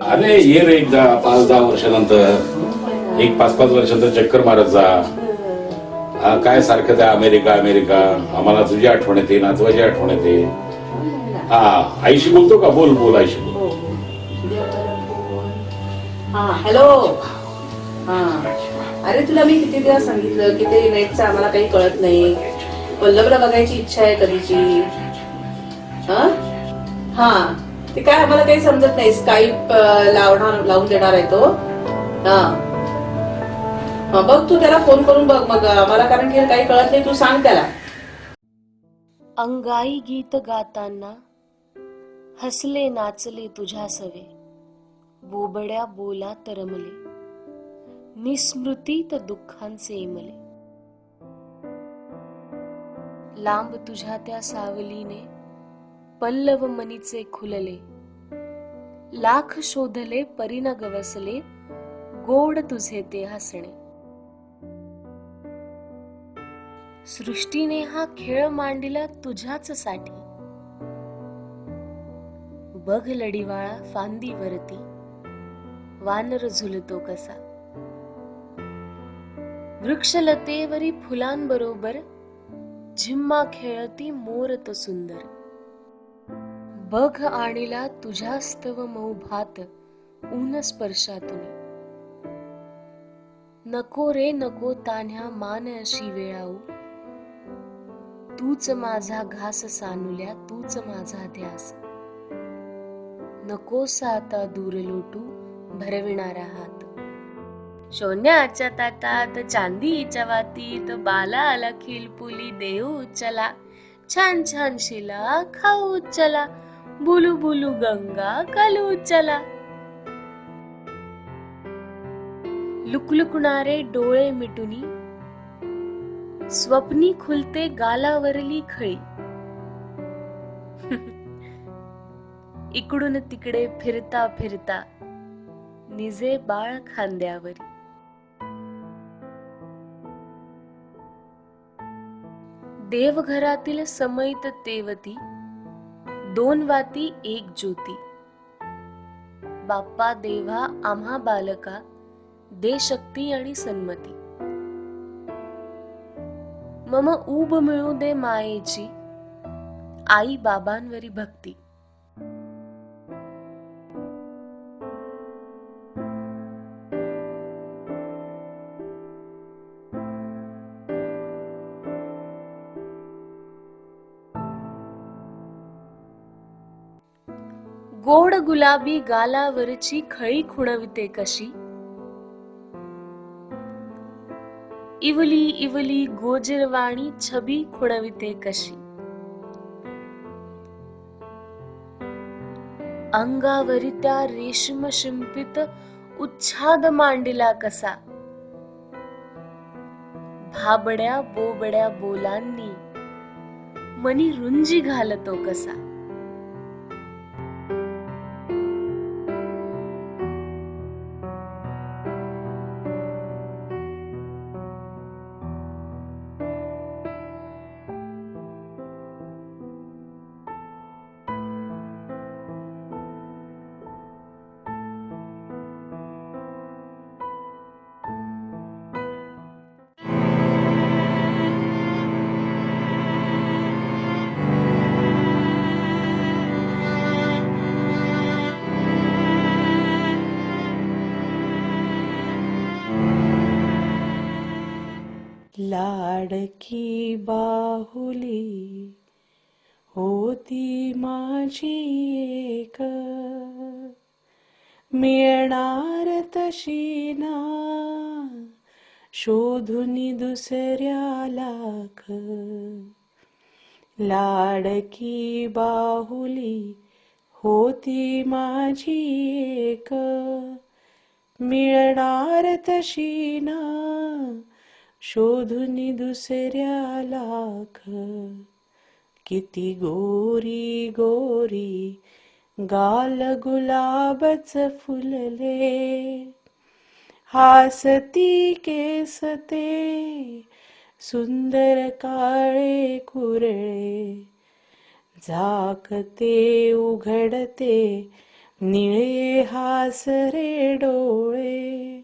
अरे ये रे एकदा 5-10 वर्षानंतर, एक 5-5 वर्षानंतर चक्कर मारत जा. काय सारखं त्या अमेरिका अमेरिका, आम्हाला तुझी आठवण येते, नातवाची आठवण येते. हा, आईशी बोलतो का? बोल बोल आईशी बोल. हॅलो. हा, अरे तुला मी किती दिवस सांगितलं की ते नेटचं आम्हाला काही कळत नाही. पल्लवला बघायची इच्छा आहे कधीची. हा, ते काय आम्हाला काही समजत नाही. स्काईप लावून देणार आहे तो. हा, बघ तू त्याला फोन करून बघ मग आम्हाला, कारण की काही कळत नाही. तू सांग त्याला. अंगाई गीत गाताना हसले नाचले तुझ्या सवे, बोबड्या बोला तरमले, निस्मृतीत दुःखांचे इमले. लांब तुझ्या त्या सावलीने पल्लव मनीचे खुलले, लाख शोधले परीन गवसले, गोड तुझे ते हसणे. सृष्टीने हा खेळ मांडिला तुझ्याच साठी, बघ लढीवाळा फांदीवरती वानर झुलतो कसा. वृक्षलतेवरी फुलांबरोबर झिम्मा खेळती मोर तो सुंदर. बघ आणिला तुझ्या स्तव मौभात ऊन स्पर्शातून. नको रे नको तान्ह्या मान अशी वेळाऊ, तूच माझा घास सानुल्या तूच माझा ध्यास. नकोसा आता दूर लोटू भरविणारा हात. सोन्याच्या ताटात चांदीच्या वातीत बाला आला खिलपुली देऊ चला. छान छान शिला खाऊ चला, बुलू बुलू गंगा कालू चला. लुकलुकणारे डोळे मिटुनी स्वप्नी खुलते गालावरली खळी. इकडून तिकडे फिरता फिरता निजे बाळ खांद्यावरी. देवघरातील समैत तेवती, दोन वाती एक ज्योती. बाप्पा देवा आम्हा बालका दे शक्ती आणि सन्मती. मम ऊब मिळू दे मायेची, आई बाबांवरी भक्ती. गोड गुलाबी गालावरची खळी खुणविते कशी. इवली इवली गोजिरवाणी छबी खुणविते कशी. अंगावरी त्या रेशम शिंपित उच्छाद मांडिला कसा. भाबड्या बोबड्या बोलांनी मनी रुंजी घालतो कसा. लाडकी बाहुली होती माझी एक, मिळणार तशी ना शोधुनी दुसऱ्या लाख. लाडकी बाहुली होती माझी एक, मिळणार तशी ना शोधुनी दुसऱ्या लाख. किती गोरी गोरी गाल गुलाबच फुलले, हासती केस ते सुंदर काळे कुरळे. झाकते उघडते निळे हासरे डोळे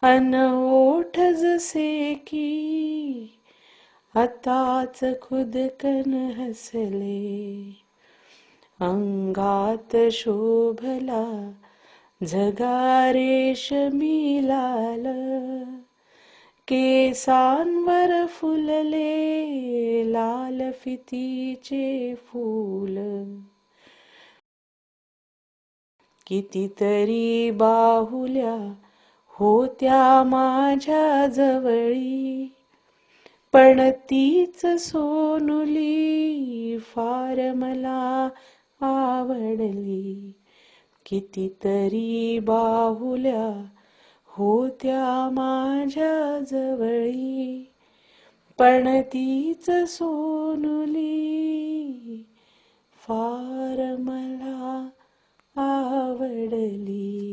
अन ओठ जसे की आताच खुदकन हसले. अंगात शोभला झगा रेशमी लाल, केसांवर फुलले लाल फितीचे फूल. कितीतरी बाहुल्या होत्या माझ्या जवळी, पण तीच सोनुली फार मला आवडली. कितीतरी बाहुल्या होत्या माझ्या जवळी, पण तीच सोनुली फार मला आवडली.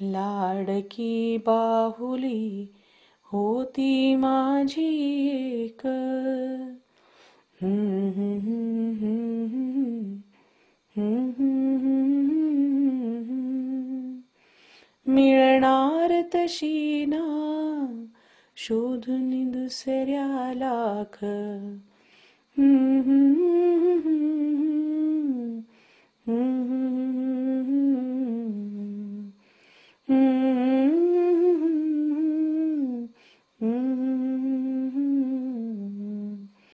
लाडकी बाहुली होती माझी एक. मिळणार तशी ना शोधून दुसऱ्या लाख.